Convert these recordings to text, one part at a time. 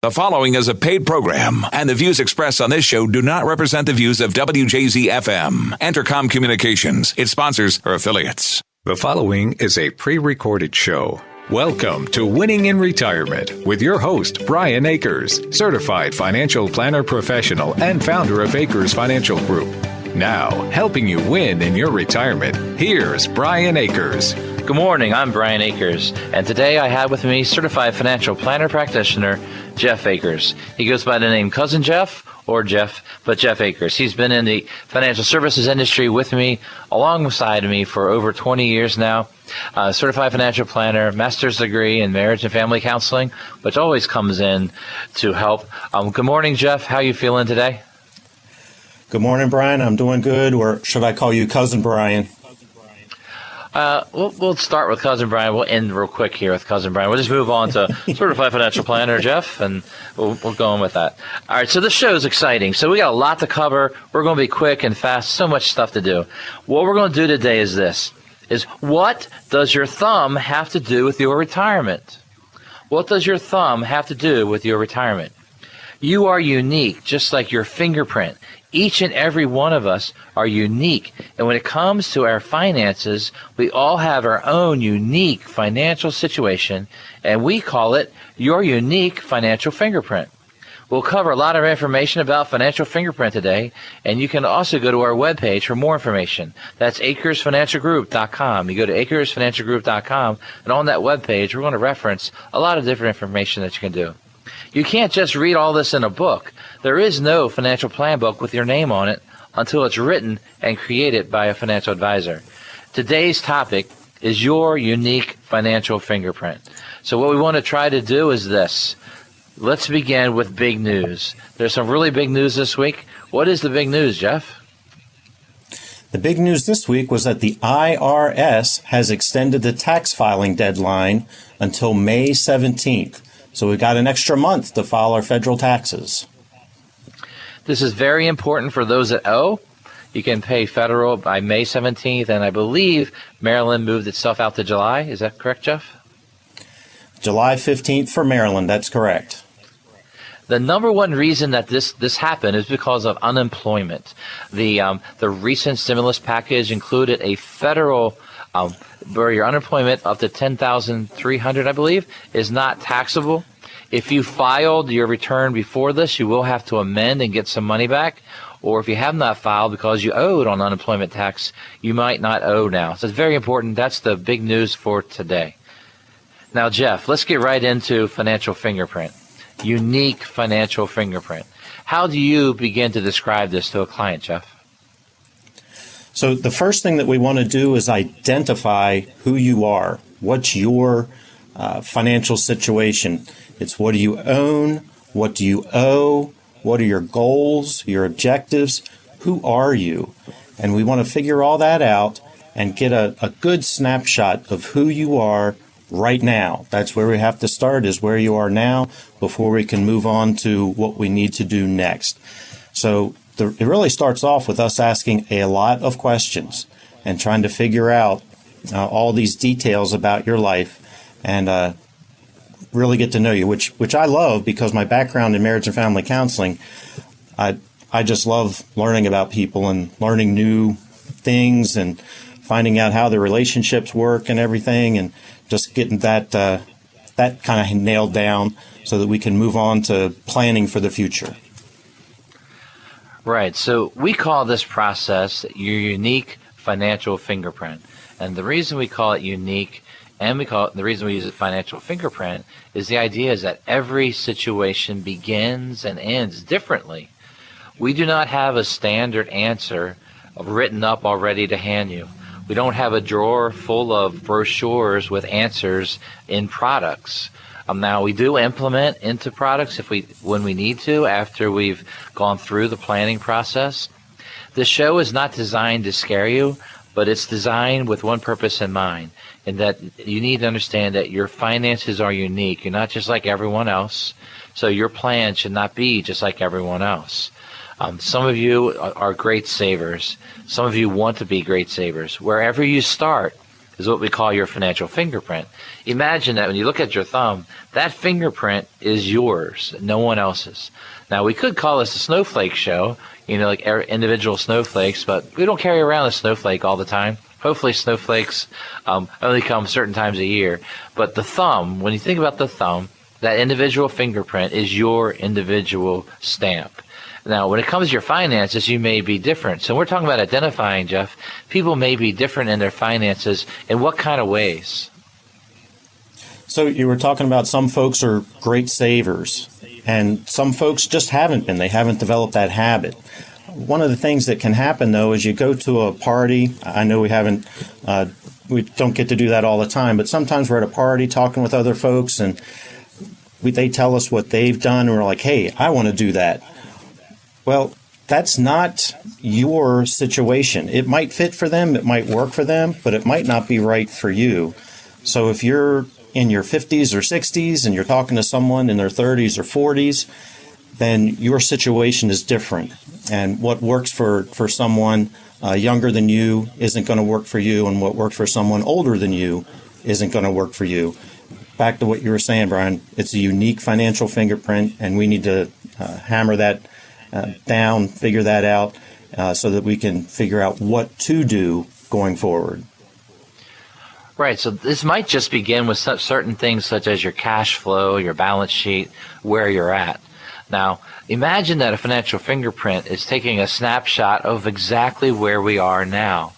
The following is a paid program, and the views expressed on this show do not represent the views of WJZ-FM, Entercom Communications, its sponsors, or affiliates. The following is a pre-recorded show. Welcome to Winning in Retirement with your host, Brian Akers, certified financial planner professional and founder of Akers Financial Group. Now, helping you win in your retirement, here's Brian Akers. Good morning, I'm Brian Akers, and today I have with me certified financial planner practitioner, Jeff Akers. He goes by the name Cousin Jeff or Jeff, but Jeff Akers. He's been in the financial services industry with me, alongside me for over 20 years now. Certified financial planner, master's degree in marriage and family counseling, which always comes in to help. Good morning, Jeff. How are you feeling today? Good morning, Brian. I'm doing good, or should I call you Cousin Brian? We'll start with Cousin Brian. We'll end real quick here with Cousin Brian. We'll just move on to Certified Financial Planner, Jeff, and we'll go on with that. All right, so this show is exciting. So we got a lot to cover. We're going to be quick and fast. So much stuff to do. What we're going to do today is this, is what does your thumb have to do with your retirement? What does your thumb have to do with your retirement? You are unique, just like your fingerprint. Each and every one of us are unique. And when it comes to our finances, we all have our own unique financial situation, and we call it your unique financial fingerprint. We'll cover a lot of information about financial fingerprint today, and you can also go to our webpage for more information. That's AkersFinancialGroup.com. You go to AkersFinancialGroup.com, and on that webpage, we're going to reference a lot of different information that you can do. You can't just read all this in a book. There is no financial plan book with your name on it until it's written and created by a financial advisor. Today's topic is your unique financial fingerprint. So what we want to try to do is this. Let's begin with big news. There's some really big news this week. What is the big news, Jeff? The big news this week was that the IRS has extended the tax filing deadline until May 17th. So we've got an extra month to file our federal taxes. This is very important for those that owe. You can pay federal by May 17th, and I believe Maryland moved itself out to July. Is that correct, Jeff? July 15th for Maryland, that's correct. The number one reason that this happened is because of unemployment. The recent stimulus package included a federal where your unemployment up to $10,300, I believe, is not taxable. If you filed your return before this, you will have to amend and get some money back. Or if you have not filed because you owed on unemployment tax, you might not owe now. So it's very important. That's the big news for today. Now, Jeff, let's get right into financial fingerprint. Unique financial fingerprint. How do you begin to describe this to a client, Jeff? So the first thing that we want to do is identify who you are. What's your financial situation? It's what do you own? What do you owe? What are your goals, your objectives? Who are you? And we want to figure all that out and get a good snapshot of who you are right now. That's where we have to start, is where you are now before we can move on to what we need to do next. So it really starts off with us asking a lot of questions and trying to figure out all these details about your life and really get to know you, which I love because my background in marriage and family counseling, I just love learning about people and learning new things and finding out how their relationships work and everything, and just getting that kind of nailed down so that we can move on to planning for the future. Right. So we call this process your unique financial fingerprint. And the reason we call it unique, and the reason we use it financial fingerprint, is the idea is that every situation begins and ends differently. We do not have a standard answer written up already to hand you. We don't have a drawer full of brochures with answers in products. Now, we do implement into products when we need to after we've gone through the planning process. The show is not designed to scare you, but it's designed with one purpose in mind, and that you need to understand that your finances are unique. You're not just like everyone else, so your plan should not be just like everyone else. Some of you are great savers. Some of you want to be great savers. Wherever you start, is what we call your financial fingerprint. Imagine that when you look at your thumb, that fingerprint is yours, no one else's. Now, we could call this a snowflake show, like individual snowflakes, but we don't carry around a snowflake all the time. Hopefully snowflakes only come certain times a year. But the thumb, when you think about the thumb, that individual fingerprint is your individual stamp. Now, when it comes to your finances, you may be different. So we're talking about identifying, Jeff. People may be different in their finances. In what kind of ways? So you were talking about some folks are great savers, and some folks just haven't been. They haven't developed that habit. One of the things that can happen, though, is you go to a party. I know we don't get to do that all the time, but sometimes we're at a party talking with other folks, and they tell us what they've done, and we're like, hey, I want to do that. Well, that's not your situation. It might fit for them, it might work for them, but it might not be right for you. So if you're in your 50s or 60s and you're talking to someone in their 30s or 40s, then your situation is different. And what works for someone younger than you isn't going to work for you, and what works for someone older than you isn't going to work for you. Back to what you were saying, Brian, it's a unique financial fingerprint, and we need to hammer that down, figure that out, so that we can figure out what to do going forward. Right. So this might just begin with certain things such as your cash flow, your balance sheet, where you're at. Now, imagine that a financial fingerprint is taking a snapshot of exactly where we are now.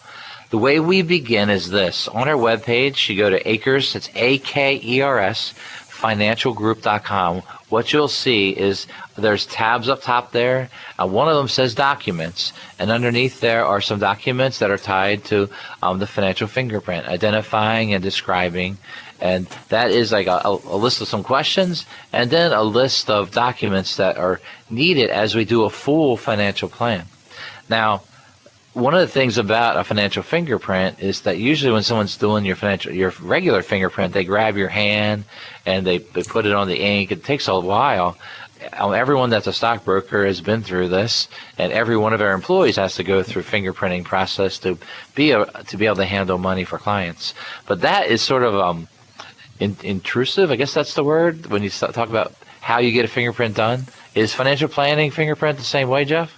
The way we begin is this. On our webpage, you go to Akers, it's AKERS, financialgroup.com. What you'll see is there's tabs up top there. One of them says documents, and underneath there are some documents that are tied to the financial fingerprint, identifying and describing. And that is like a list of some questions, and then a list of documents that are needed as we do a full financial plan. Now, one of the things about a financial fingerprint is that usually when someone's doing your regular fingerprint, they grab your hand and they put it on the ink. It takes a while. Everyone that's a stockbroker has been through this, and every one of our employees has to go through fingerprinting process to be able to handle money for clients. But that is sort of intrusive, I guess that's the word, when you talk about how you get a fingerprint done. Is financial planning fingerprint the same way, Jeff?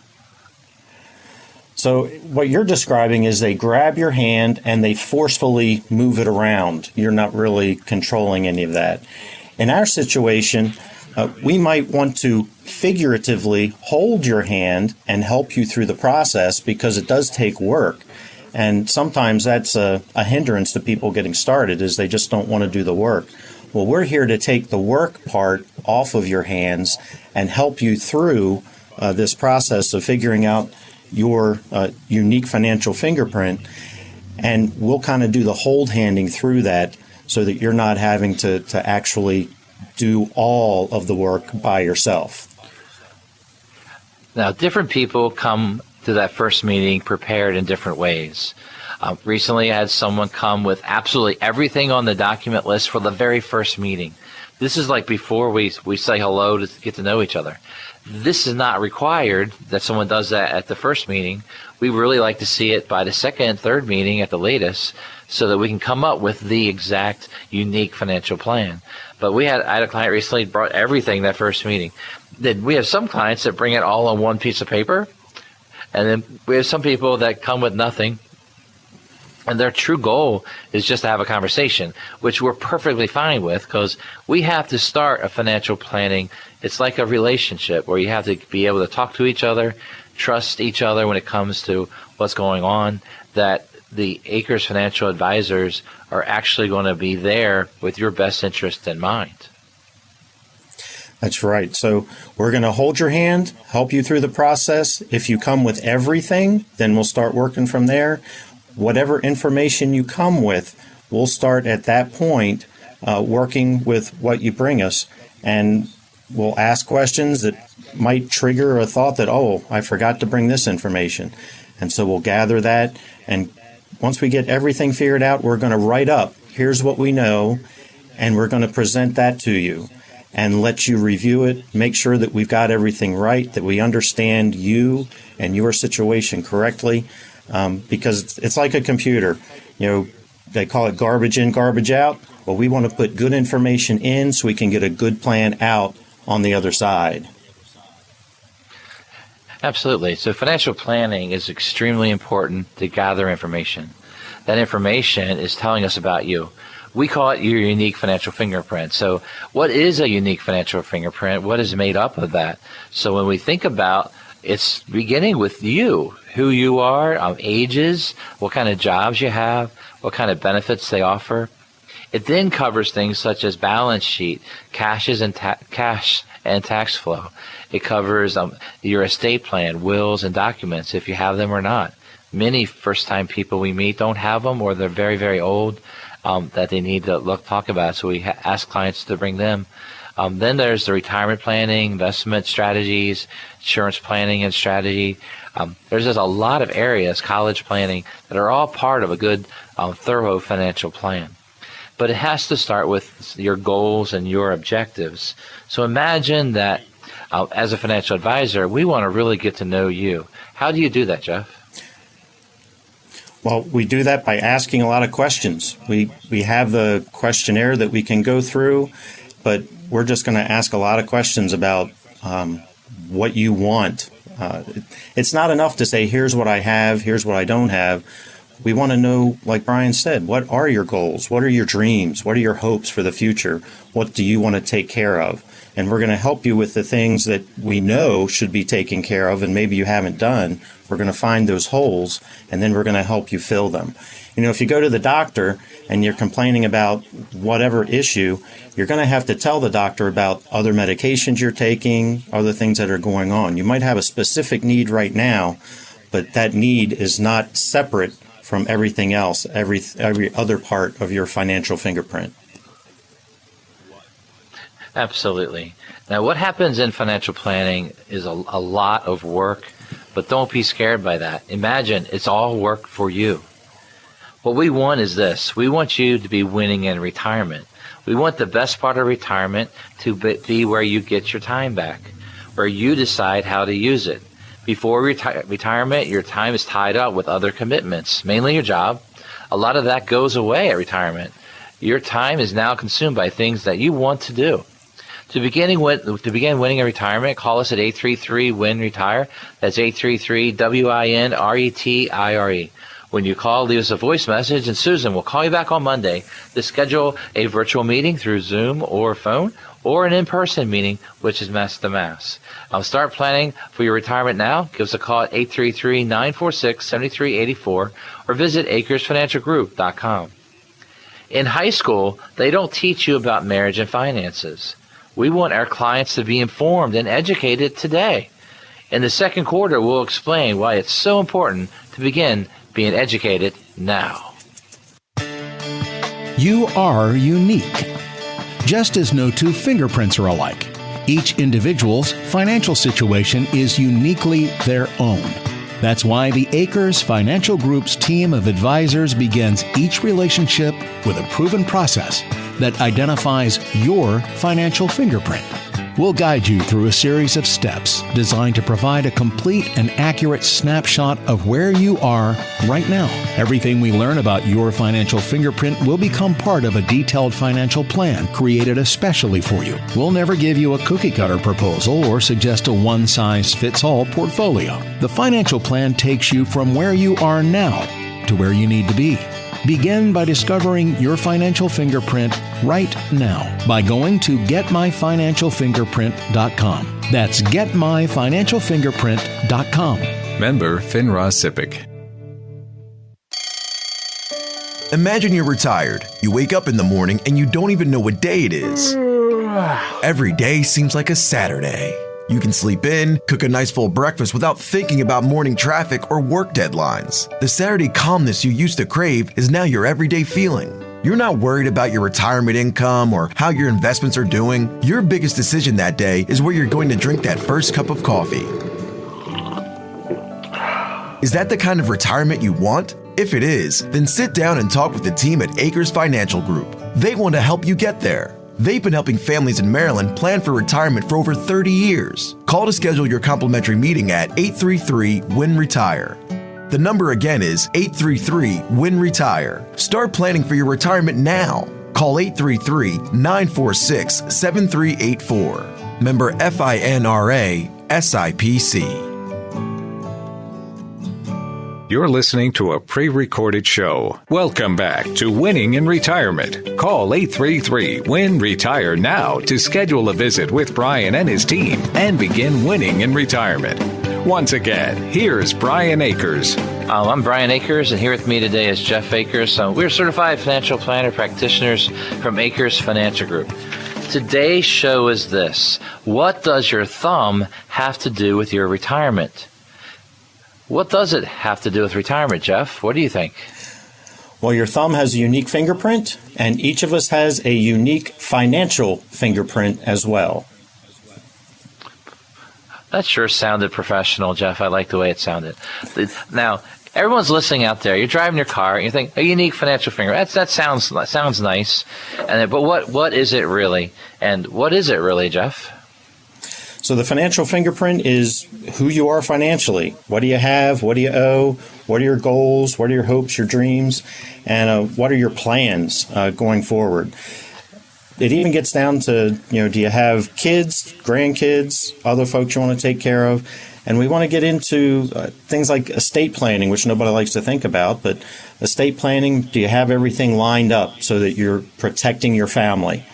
So what you're describing is they grab your hand and they forcefully move it around. You're not really controlling any of that. In our situation, we might want to figuratively hold your hand and help you through the process, because it does take work. And sometimes that's a hindrance to people getting started, is they just don't want to do the work. Well, we're here to take the work part off of your hands and help you through this process of figuring out your unique financial fingerprint, and we'll kind of do the hold handing through that so that you're not having to actually do all of the work by yourself. Now, different people come to that first meeting prepared in different ways. Recently, I had someone come with absolutely everything on the document list for the very first meeting. This is like before we say hello to get to know each other. This is not required that someone does that at the first meeting. We really like to see it by the second and third meeting at the latest, so that we can come up with the exact unique financial plan. But I had a client recently brought everything that first meeting. Then we have some clients that bring it all on one piece of paper, and then we have some people that come with nothing. And their true goal is just to have a conversation, which we're perfectly fine with, because we have to start a financial planning. It's like a relationship where you have to be able to talk to each other, trust each other when it comes to what's going on, that the Akers financial advisors are actually going to be there with your best interest in mind. That's right. So we're going to hold your hand, help you through the process. If you come with everything, then we'll start working from there. Whatever information you come with, we'll start at that point working with what you bring us. And we'll ask questions that might trigger a thought that, oh, I forgot to bring this information. And so we'll gather that. And once we get everything figured out, we're going to write up, here's what we know, and we're going to present that to you and let you review it, make sure that we've got everything right, that we understand you and your situation correctly. Because it's like a computer. they call it garbage in, garbage out. Well, we want to put good information in so we can get a good plan out on the other side. Absolutely. So financial planning is extremely important to gather information. That information is telling us about you. We call it your unique financial fingerprint. So what is a unique financial fingerprint? What is made up of that? So when we think about it's beginning with you, who you are, ages, what kind of jobs you have, what kind of benefits they offer. It then covers things such as balance sheet, cash and tax flow. It covers your estate plan, wills, and documents, if you have them or not. Many first-time people we meet don't have them, or they're very, very old that they need to talk about. So we ask clients to bring them. Then there's the retirement planning, investment strategies, insurance planning and strategy. There's just a lot of areas, college planning, that are all part of a good, thorough financial plan. But it has to start with your goals and your objectives. So imagine that as a financial advisor, we want to really get to know you. How do you do that, Jeff? Well, we do that by asking a lot of questions. We have the questionnaire that we can go through, but we're just going to ask a lot of questions about what you want. It's not enough to say, here's what I have, here's what I don't have. We want to know, like Brian said, what are your goals? What are your dreams? What are your hopes for the future? What do you want to take care of? And we're going to help you with the things that we know should be taken care of and maybe you haven't done. We're going to find those holes, and then we're going to help you fill them. You know, if you go to the doctor and you're complaining about whatever issue, you're going to have to tell the doctor about other medications you're taking, other things that are going on. You might have a specific need right now, but that need is not separate from everything else, every other part of your financial fingerprint. Absolutely. Now, what happens in financial planning is a lot of work, but don't be scared by that. Imagine it's all work for you. What we want is this. We want you to be winning in retirement. We want the best part of retirement to be where you get your time back, where you decide how to use it. Before retirement, your time is tied up with other commitments, mainly your job. A lot of that goes away at retirement. Your time is now consumed by things that you want to do. To begin winning in retirement, call us at 833-WIN-RETIRE. That's 833-WIN-RETIRE. When you call, leave us a voice message, and Susan will call you back on Monday to schedule a virtual meeting through Zoom or phone, or an in-person meeting, which is mass to mass. Start planning for your retirement now. Give us a call at 833-946-7384 or visit AkersFinancialGroup.com. In high school, they don't teach you about marriage and finances. We want our clients to be informed and educated today. In the second quarter, we'll explain why it's so important to begin being educated now. You are unique. Just as no two fingerprints are alike, each individual's financial situation is uniquely their own. That's why the Akers Financial Group's team of advisors begins each relationship with a proven process that identifies your financial fingerprint. We'll guide you through a series of steps designed to provide a complete and accurate snapshot of where you are right now. Everything we learn about your financial fingerprint will become part of a detailed financial plan created especially for you. We'll never give you a cookie-cutter proposal or suggest a one-size-fits-all portfolio. The financial plan takes you from where you are now to where you need to be. Begin by discovering your financial fingerprint right now by going to getmyfinancialfingerprint.com. That's getmyfinancialfingerprint.com. Member FINRA SIPC. Imagine you're retired. You wake up in the morning and you don't even know what day it is. Every day seems like a Saturday. You can sleep in, cook a nice full breakfast without thinking about morning traffic or work deadlines. The Saturday calmness you used to crave is now your everyday feeling. You're not worried about your retirement income or how your investments are doing. Your biggest decision that day is where you're going to drink that first cup of coffee. Is that the kind of retirement you want? If it is, then sit down and talk with the team at Akers Financial Group. They want to help you get there. They've been helping families in Maryland plan for retirement for over 30 years. Call to schedule your complimentary meeting at 833-WIN-RETIRE. The number again is 833-WIN-RETIRE. Start planning for your retirement now. Call 833-946-7384. Member FINRA SIPC. You're listening to a pre-recorded show. Welcome back to Winning in Retirement. Call 833-WIN-RETIRE now to schedule a visit with Brian and his team and begin winning in retirement. Once again, here's Brian Akers. I'm Brian Akers, and here with me today is Jeff Akers. We're certified financial planner practitioners from Akers Financial Group. Today's show is this: what does your thumb have to do with your retirement? What does it have to do with retirement, Jeff? What do you think? Well, your thumb has a unique fingerprint, and each of us has a unique financial fingerprint as well. That sure sounded professional, Jeff. I like the way it sounded. Now, everyone's listening out there. You're driving your car, and you think, a unique financial fingerprint. That sounds nice. But what is it really? And what is it really, Jeff? So the financial fingerprint is who you are financially. What do you have? What do you owe? What are your goals? What are your hopes, your dreams? And what are your plans going forward? It even gets down to, do you have kids, grandkids, other folks you want to take care of? And we want to get into things like estate planning, which nobody likes to think about. But estate planning, do you have everything lined up so that you're protecting your family?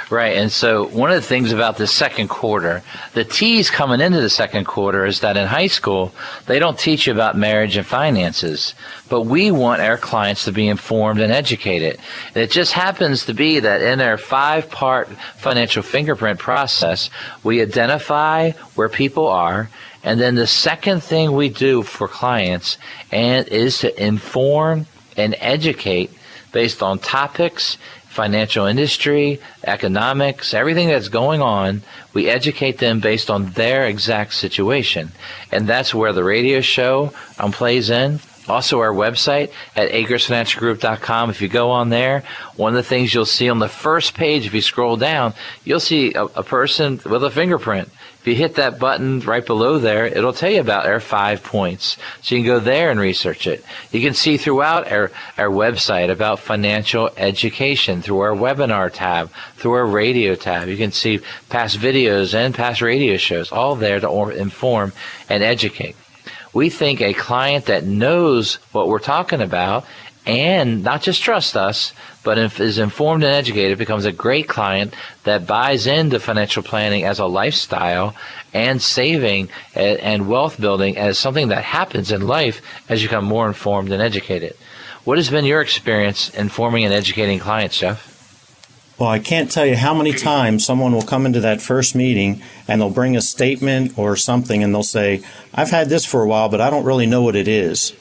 Right, and so one of the things about the second quarter, the tease coming into the second quarter is that in high school, they don't teach you about marriage and finances, but we want our clients to be informed and educated. And it just happens to be that in our 5-part financial fingerprint process, we identify where people are, and then the second thing we do for clients is to inform and educate based on topics, financial industry, economics, everything that's going on. We educate them based on their exact situation. And that's where the radio show plays in. Also our website at akersfinancialgroup.com. If you go on there, one of the things you'll see on the first page, if you scroll down, you'll see a person with a fingerprint. If you hit that button right below there, it'll tell you about our 5 points. So you can go there and research it. You can see throughout our website about financial education through our webinar tab, through our radio tab. You can see past videos and past radio shows, all there to inform and educate. We think a client that knows what we're talking about and not just trust us, but is informed and educated becomes a great client that buys into financial planning as a lifestyle and saving and wealth building as something that happens in life as you become more informed and educated. What has been your experience informing and educating clients, Jeff? Well, I can't tell you how many times someone will come into that first meeting and they'll bring a statement or something and they'll say, I've had this for a while, but I don't really know what it is.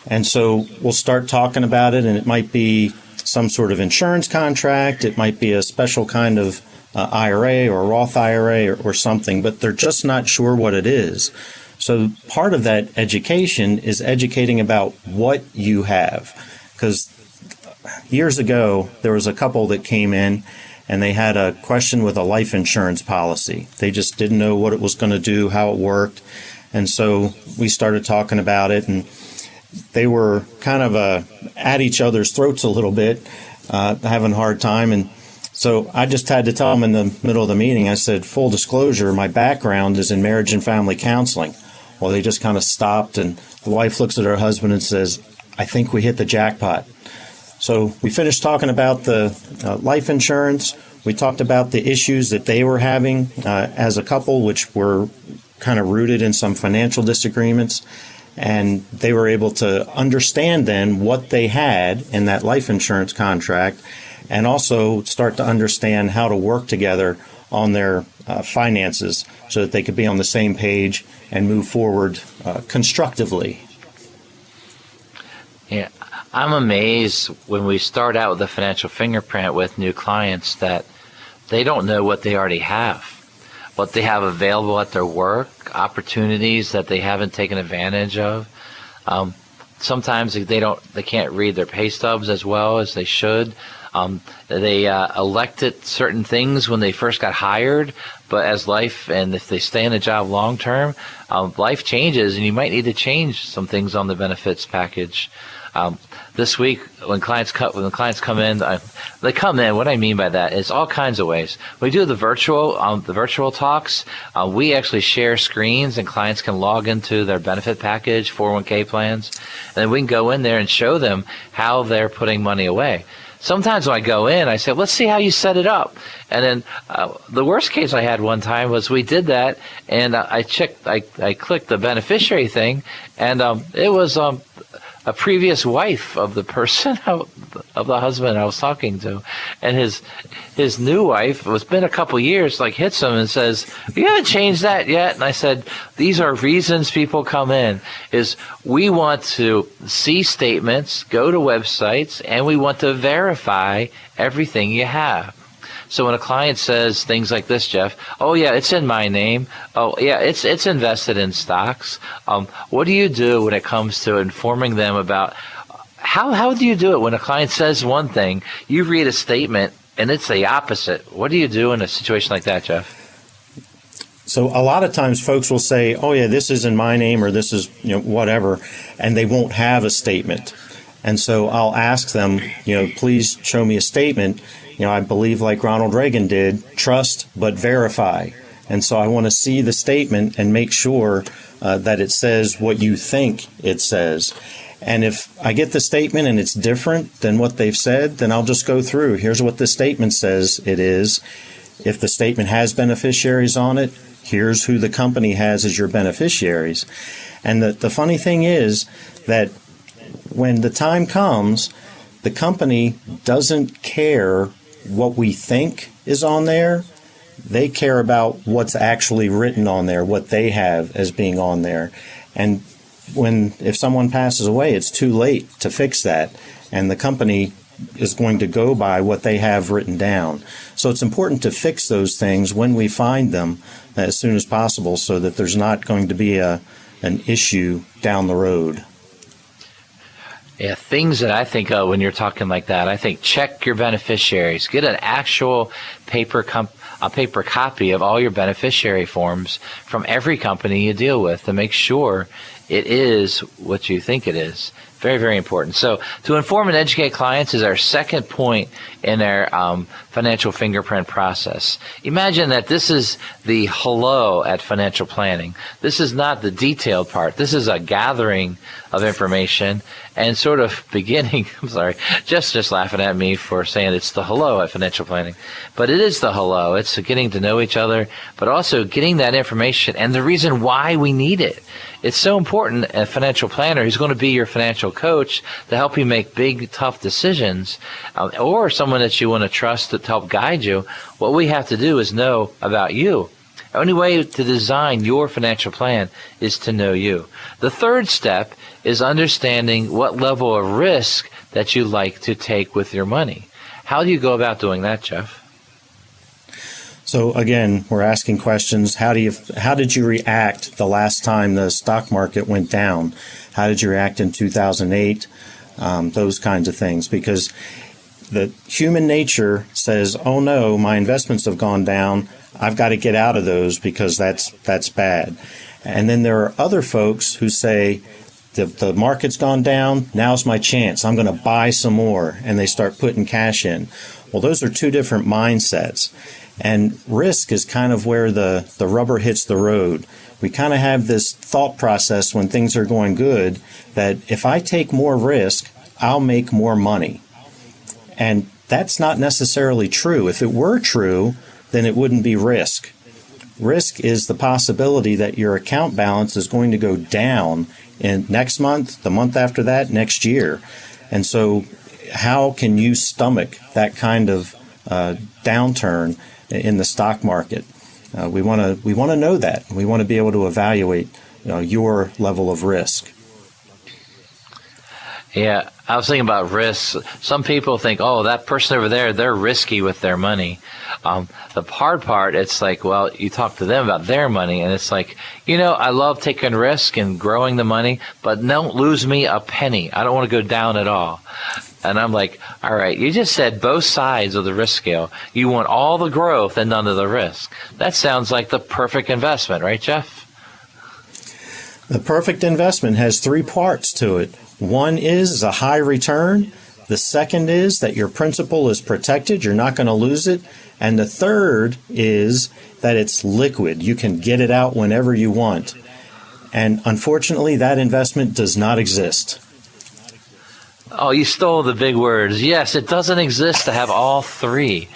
And so we'll start talking about it, and it might be some sort of insurance contract. It might be a special kind of IRA or a Roth IRA or something, but they're just not sure what it is. So part of that education is educating about what you have. Because years ago, there was a couple that came in and they had a question with a life insurance policy. They just didn't know what it was going to do, how it worked. And so we started talking about it, and they were kind of at each other's throats a little bit, having a hard time. And so I just had to tell them in the middle of the meeting, I said, full disclosure, my background is in marriage and family counseling. Well, they just kind of stopped, and the wife looks at her husband and says, I think we hit the jackpot. So we finished talking about the life insurance. We talked about the issues that they were having as a couple, which were kind of rooted in some financial disagreements. And they were able to understand then what they had in that life insurance contract, and also start to understand how to work together on their finances so that they could be on the same page and move forward constructively. Yeah, I'm amazed when we start out with the financial fingerprint with new clients that they don't know what they already have, what they have available at their work, opportunities that they haven't taken advantage of. Sometimes they can't read their pay stubs as well as they should. They elected certain things when they first got hired, but as life, and if they stay in a job long term, life changes, and you might need to change some things on the benefits package. This week, when clients come in, they come in. What I mean by that is all kinds of ways. We do the virtual talks. We actually share screens, and clients can log into their benefit package, 401k plans, and then we can go in there and show them how they're putting money away. Sometimes when I go in, I say, let's see how you set it up. And then the worst case I had one time was we did that, and I clicked the beneficiary thing, and it was a previous wife of the person, of the husband I was talking to. And his new wife, it's been a couple years, hits him and says, you haven't changed that yet? And I said, these are reasons people come in, is we want to see statements, go to websites, and we want to verify everything you have. So when a client says things like this, Jeff, oh yeah, it's in my name. Oh yeah, it's invested in stocks. What do you do when it comes to informing them about how do you do it when a client says one thing, you read a statement and it's the opposite? What do you do in a situation like that, Jeff? So a lot of times folks will say, oh yeah, this is in my name, or this is, whatever, and they won't have a statement. And so I'll ask them, please show me a statement. I believe, like Ronald Reagan did, trust but verify. And so I want to see the statement and make sure that it says what you think it says. And if I get the statement and it's different than what they've said, then I'll just go through. Here's what the statement says it is. If the statement has beneficiaries on it, here's who the company has as your beneficiaries. And the funny thing is that when the time comes, the company doesn't care what we think is on there. They care about what's actually written on there, what they have as being on there. And if someone passes away, it's too late to fix that. And the company is going to go by what they have written down. So it's important to fix those things when we find them as soon as possible, so that there's not going to be an issue down the road. Yeah, things that I think of when you're talking like that, I think check your beneficiaries. Get an actual paper copy of all your beneficiary forms from every company you deal with to make sure it is what you think it is. Very, very important. So to inform and educate clients is our second point in our financial fingerprint process. Imagine that this is the hello at financial planning. This is not the detailed part. This is a gathering of information and sort of beginning. I'm sorry, just laughing at me for saying it's the hello at financial planning. But it is the hello. It's getting to know each other, but also getting that information and the reason why we need it. It's so important, a financial planner who's going to be your financial coach to help you make big, tough decisions, or someone that you want to trust to help guide you. What we have to do is know about you. The only way to design your financial plan is to know you. The third step is understanding what level of risk that you like to take with your money. How do you go about doing that, Jeff? So again, we're asking questions. How did you react the last time the stock market went down? How did you react in 2008? Those kinds of things, because the human nature says, "Oh no, my investments have gone down. I've got to get out of those because that's bad." And then there are other folks who say, the market's gone down. Now's my chance. I'm going to buy some more, and they start putting cash in. Well, those are two different mindsets. And risk is kind of where the rubber hits the road. We kind of have this thought process when things are going good that if I take more risk, I'll make more money. And that's not necessarily true. If it were true, then it wouldn't be risk. Risk is the possibility that your account balance is going to go down in next month, the month after that, next year. And so how can you stomach that kind of downturn in the stock market? We want to know that. We want to be able to evaluate your level of risk. Yeah, I was thinking about risks. Some people think, oh, that person over there, they're risky with their money. The hard part, it's like, well, you talk to them about their money, and it's like, I love taking risk and growing the money, but don't lose me a penny. I don't want to go down at all. And I'm like, all right, you just said both sides of the risk scale. You want all the growth and none of the risk. That sounds like the perfect investment, right, Jeff? The perfect investment has three parts to it. One is a high return. The second is that your principal is protected. You're not going to lose it. And the third is that it's liquid. You can get it out whenever you want. And unfortunately, that investment does not exist. Oh, you stole the big words. Yes, it doesn't exist to have all three.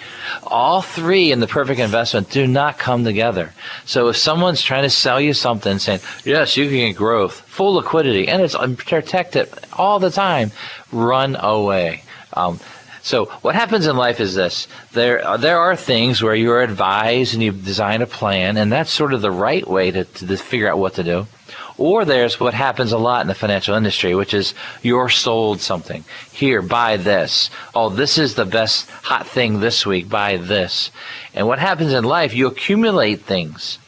All three in the perfect investment do not come together. So if someone's trying to sell you something saying, yes, you can get growth, full liquidity, and it's protected all the time, run away. So what happens in life is this. There are things where you're advised and you design a plan, and that's sort of the right way to figure out what to do. Or there's what happens a lot in the financial industry, which is you're sold something. Here, buy this. Oh, this is the best hot thing this week. Buy this. And what happens in life, you accumulate things.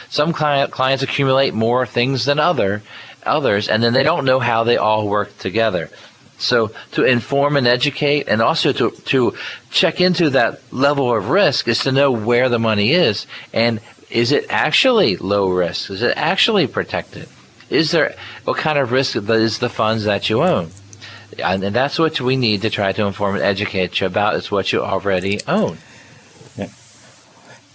Some clients accumulate more things than others, and then they don't know how they all work together. So to inform and educate, and also to check into that level of risk, is to know where the money is. And is it actually low risk? Is it actually protected? What kind of risk is the funds that you own? And that's what we need to try to inform and educate you about, is what you already own. Yeah.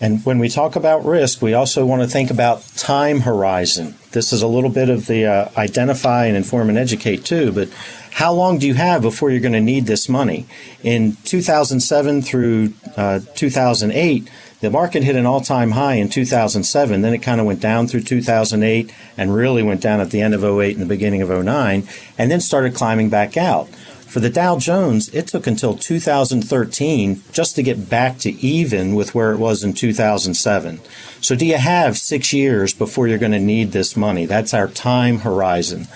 And when we talk about risk, we also want to think about time horizon. This is a little bit of the identify and inform and educate too, but how long do you have before you're going to need this money? In 2007 through 2008, the market hit an all-time high in 2007. Then it kind of went down through 2008 and really went down at the end of 2008 and the beginning of 2009, and then started climbing back out. For the Dow Jones, it took until 2013 just to get back to even with where it was in 2007. So do you have 6 years before you're going to need this money? That's our time horizon.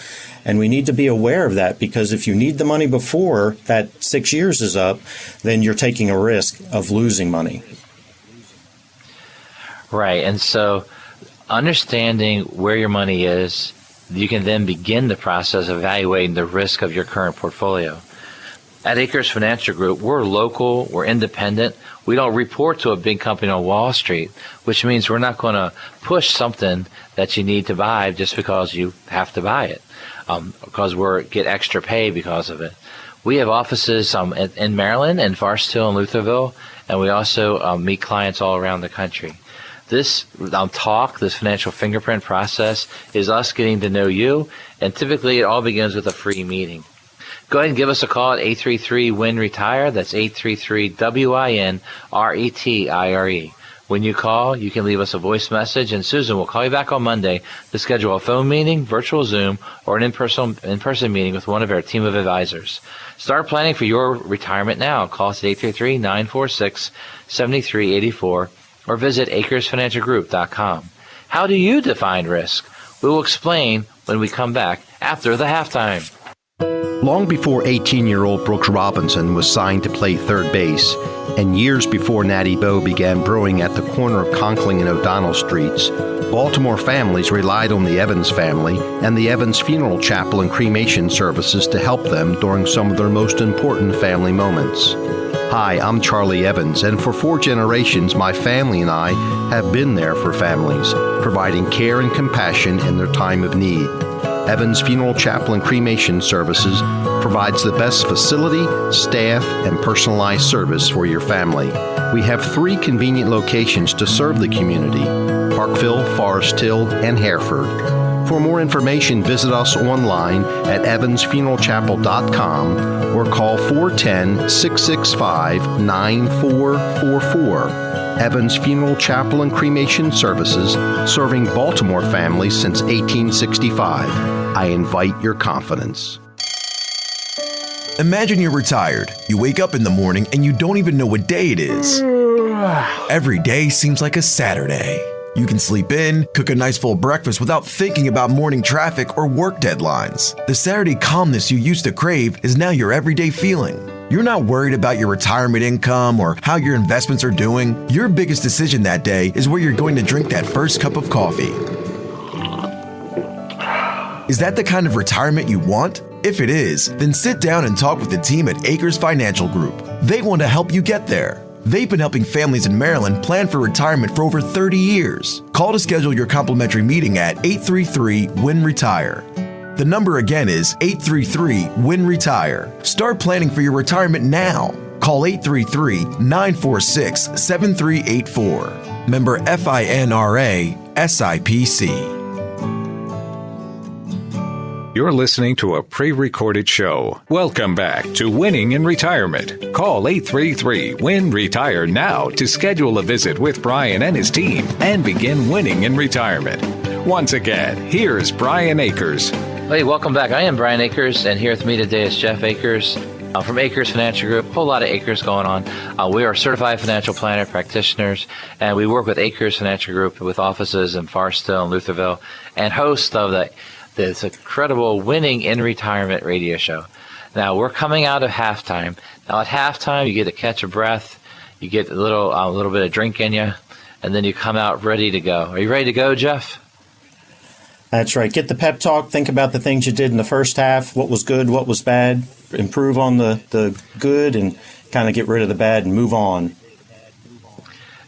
And we need to be aware of that, because if you need the money before that 6 years is up, then you're taking a risk of losing money. Right. And so understanding where your money is, you can then begin the process of evaluating the risk of your current portfolio. At Akers Financial Group, we're local, we're independent. We don't report to a big company on Wall Street, which means we're not going to push something that you need to buy just because you have to buy it, because we get extra pay because of it. We have offices in Maryland and Forest Hill and Lutherville, and we also meet clients all around the country. This this financial fingerprint process, is us getting to know you, and typically it all begins with a free meeting. Go ahead and give us a call at 833-WIN-RETIRE. That's 833-WIN-RETIRE. When you call, you can leave us a voice message, and Susan will call you back on Monday to schedule a phone meeting, virtual Zoom, or an in-person meeting with one of our team of advisors. Start planning for your retirement now. Call us at 833-946-7384 or visit AkersFinancialGroup.com. How do you define risk? We will explain when we come back after the halftime. Long before 18-year-old Brooks Robinson was signed to play third base, and years before Natty Boh began brewing at the corner of Conkling and O'Donnell Streets, Baltimore families relied on the Evans family and the Evans Funeral Chapel and cremation services to help them during some of their most important family moments. Hi, I'm Charlie Evans, and for 4 generations, my family and I have been there for families, providing care and compassion in their time of need. Evans Funeral Chapel and Cremation Services provides the best facility, staff, and personalized service for your family. We have 3 convenient locations to serve the community: Parkville, Forest Hill, and Hereford. For more information, visit us online at evansfuneralchapel.com or call 410-665-9444. Evans Funeral Chapel and Cremation Services, serving Baltimore families since 1865. I invite your confidence. Imagine you're retired. You wake up in the morning and you don't even know what day it is. Every day seems like a Saturday. You can sleep in, cook a nice full breakfast without thinking about morning traffic or work deadlines. The Saturday calmness you used to crave is now your everyday feeling. You're not worried about your retirement income or how your investments are doing. Your biggest decision that day is where you're going to drink that first cup of coffee. Is that the kind of retirement you want? If it is, then sit down and talk with the team at Akers Financial Group. They want to help you get there. They've been helping families in Maryland plan for retirement for over 30 years. Call to schedule your complimentary meeting at 833-WIN-RETIRE. The number again is 833-WIN-RETIRE. Start planning for your retirement now. Call 833-946-7384. Member FINRA SIPC. You're listening to a pre-recorded show. Welcome back to Winning in Retirement. Call 833-WIN-RETIRE now to schedule a visit with Brian and his team and begin winning in retirement. Once again, here's Brian Akers. Hey, welcome back. I am Brian Akers, and here with me today is Jeff Akers from Akers Financial Group. A whole lot of Akers going on. We are certified financial planner practitioners, and we work with Akers Financial Group with offices in Foresthill and Lutherville, and host of this incredible Winning in Retirement radio show. Now, we're coming out of halftime. Now, at halftime, you get to catch a breath, you get a little bit of drink in you, and then you come out ready to go. Are you ready to go, Jeff? That's right. Get the pep talk. Think about the things you did in the first half, what was good, what was bad. Improve on the good and kind of get rid of the bad and move on.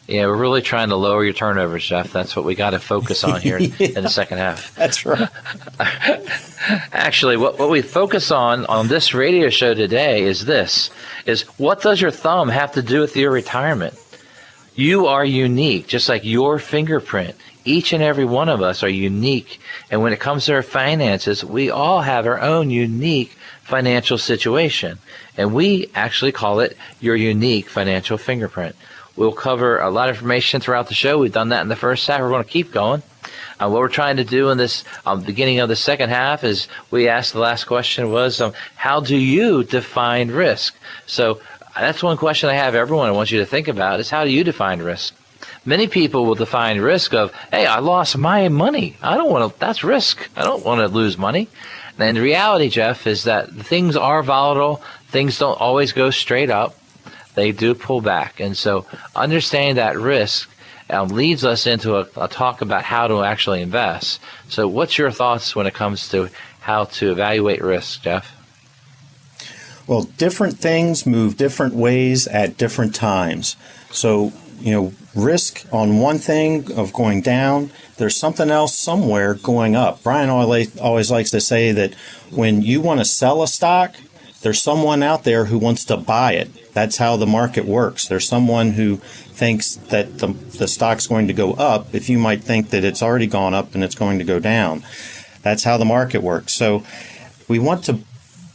Yeah, we're really trying to lower your turnovers, Jeff. That's what we got to focus on here in the second half. That's right. Actually, what we focus on this radio show today is what does your thumb have to do with your retirement? You are unique, just like your fingerprint. Each and every one of us are unique. And when it comes to our finances, we all have our own unique financial situation. And we actually call it your unique financial fingerprint. We'll cover a lot of information throughout the show. We've done that in the first half. We're going to keep going. What we're trying to do in this beginning of the second half is we asked the last question was, how do you define risk? So that's one question I have everyone I want you to think about is how do you define risk? Many people will define risk of, hey, I lost my money. That's risk. I don't want to lose money. And the reality, Jeff, is that things are volatile. Things don't always go straight up. They do pull back. And so understanding that risk leads us into a talk about how to actually invest. So what's your thoughts when it comes to how to evaluate risk, Jeff? Well, different things move different ways at different times. So, risk on one thing of going down, there's something else somewhere going up. Brian always likes to say that when you want to sell a stock, there's someone out there who wants to buy it. That's how the market works. There's someone who thinks that the stock's going to go up if you might think that it's already gone up and it's going to go down. That's how the market works. So we want to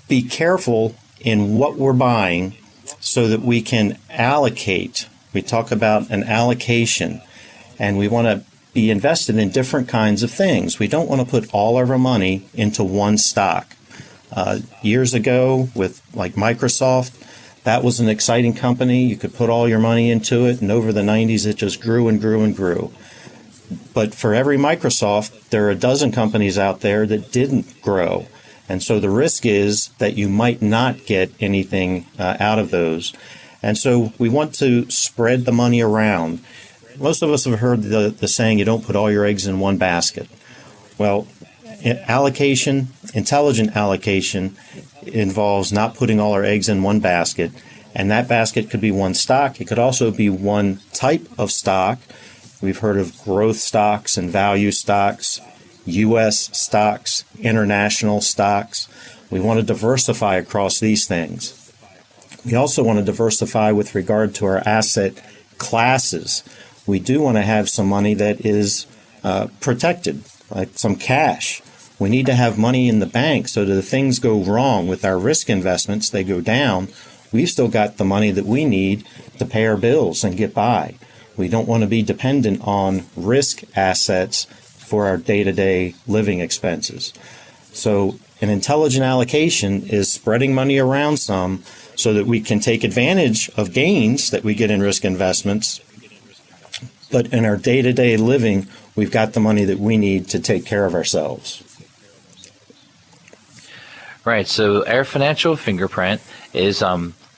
be careful in what we're buying so that we can allocate. We talk about an allocation, and we want to be invested in different kinds of things. We don't want to put all of our money into one stock. Years ago with like Microsoft, that was an exciting company. You could put all your money into it, and over the 90s it just grew and grew and grew. But for every Microsoft, there are a dozen companies out there that didn't grow. And so the risk is that you might not get anything out of those. And so we want to spread the money around. Most of us have heard the saying, you don't put all your eggs in one basket. Well, allocation, intelligent allocation, involves not putting all our eggs in one basket. And that basket could be one stock. It could also be one type of stock. We've heard of growth stocks and value stocks, U.S. stocks, international stocks. We want to diversify across these things. We also want to diversify with regard to our asset classes. We do want to have some money that is protected, like some cash. We need to have money in the bank so that if things go wrong with our risk investments, they go down, we've still got the money that we need to pay our bills and get by. We don't want to be dependent on risk assets for our day-to-day living expenses. So an intelligent allocation is spreading money around some so that we can take advantage of gains that we get in risk investments, But in our day-to-day living, we've got the money that we need to take care of ourselves. Right. So our financial fingerprint is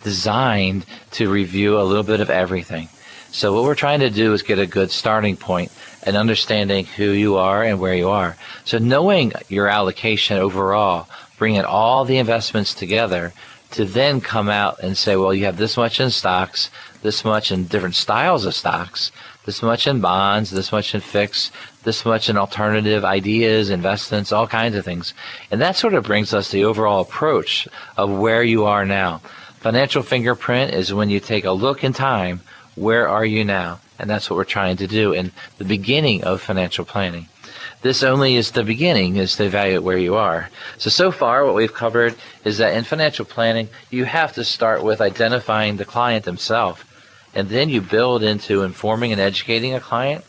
designed to review a little bit of everything. So what we're trying to do is get a good starting point and understanding who you are and where you are. So knowing your allocation overall, bringing all the investments together to then come out and say, well, you have this much in stocks, this much in different styles of stocks, this much in bonds, this much in fixed, this much in alternative ideas, investments, all kinds of things. And that sort of brings us to the overall approach of where you are now. Financial fingerprint is when you take a look in time, where are you now? And that's what we're trying to do in the beginning of financial planning. This only is the beginning, is to evaluate where you are. So far, what we've covered is that in financial planning, you have to start with identifying the client themselves. And then you build into informing and educating a client.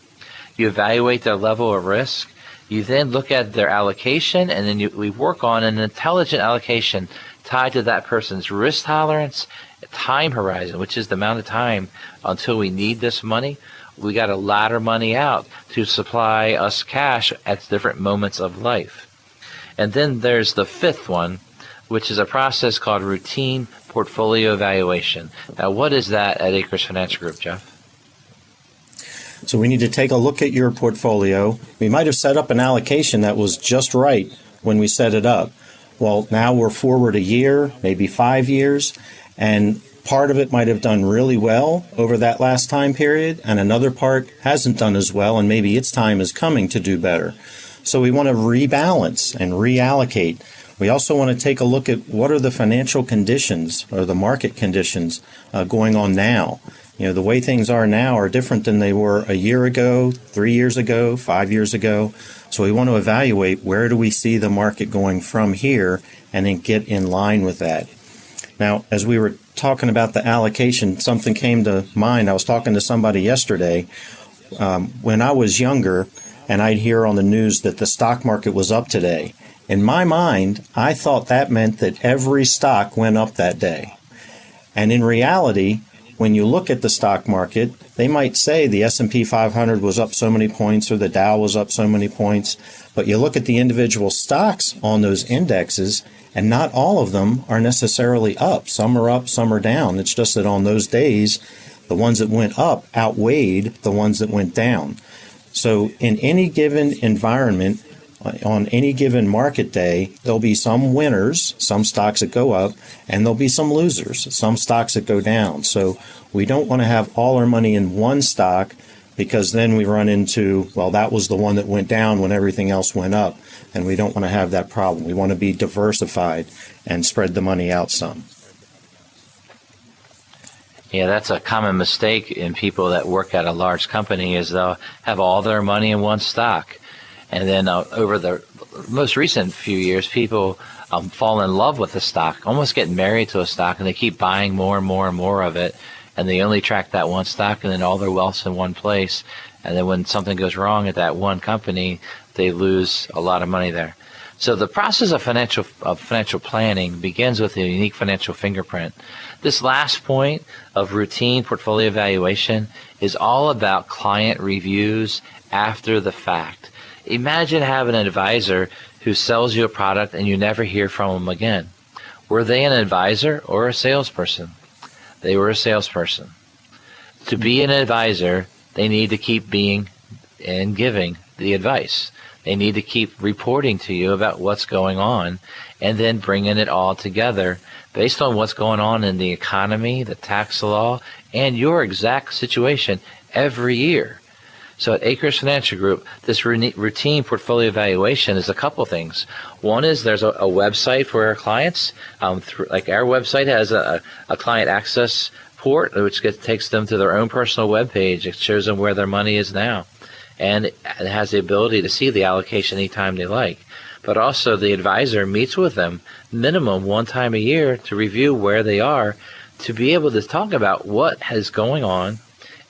You evaluate their level of risk. You then look at their allocation, and then we work on an intelligent allocation tied to that person's risk tolerance, time horizon, which is the amount of time until we need this money. We got to ladder money out to supply us cash at different moments of life. And then there's the fifth one, which is a process called routine portfolio evaluation. Now, what is that at Akers Financial Group, Jeff? So we need to take a look at your portfolio. We might have set up an allocation that was just right when we set it up. Well, now we're forward a year, maybe 5 years, and part of it might have done really well over that last time period, and another part hasn't done as well, and maybe its time is coming to do better. So we want to rebalance and reallocate. We also want to take a look at what are the financial conditions or the market conditions going on now. You know, the way things are now are different than they were a year ago, 3 years ago, 5 years ago. So we want to evaluate where do we see the market going from here and then get in line with that. Now, as we were talking about the allocation, something came to mind. I was talking to somebody yesterday. When I was younger and I'd hear on the news that the stock market was up today, in my mind, I thought that meant that every stock went up that day. And in reality, when you look at the stock market, they might say the S&P 500 was up so many points or the Dow was up so many points, but you look at the individual stocks on those indexes, and not all of them are necessarily up. Some are up, some are down. It's just that on those days, the ones that went up outweighed the ones that went down. So in any given environment, on any given market day, there'll be some winners, some stocks that go up, and there'll be some losers, some stocks that go down. So we don't want to have all our money in one stock, because then we run into, well, that was the one that went down when everything else went up, and we don't want to have that problem. We want to be diversified and spread the money out some. Yeah, that's a common mistake in people that work at a large company, is they'll have all their money in one stock. And then over the most recent few years, people fall in love with the stock, almost get married to a stock, and they keep buying more and more and more of it. And they only track that one stock, and then all their wealth's in one place. And then when something goes wrong at that one company, they lose a lot of money there. So the process of financial planning begins with a unique financial fingerprint. This last point of routine portfolio evaluation is all about client reviews after the fact. Imagine having an advisor who sells you a product and you never hear from them again. Were they an advisor or a salesperson? They were a salesperson. To be an advisor, they need to keep being and giving the advice. They need to keep reporting to you about what's going on and then bringing it all together based on what's going on in the economy, the tax law, and your exact situation every year. So at Akers Financial Group, this routine portfolio evaluation is a couple things. One is there's a website for our clients. Like our website has a client access port, which takes them to their own personal web page. It shows them where their money is now. And it has the ability to see the allocation anytime they like. But also the advisor meets with them minimum one time a year to review where they are, to be able to talk about what is going on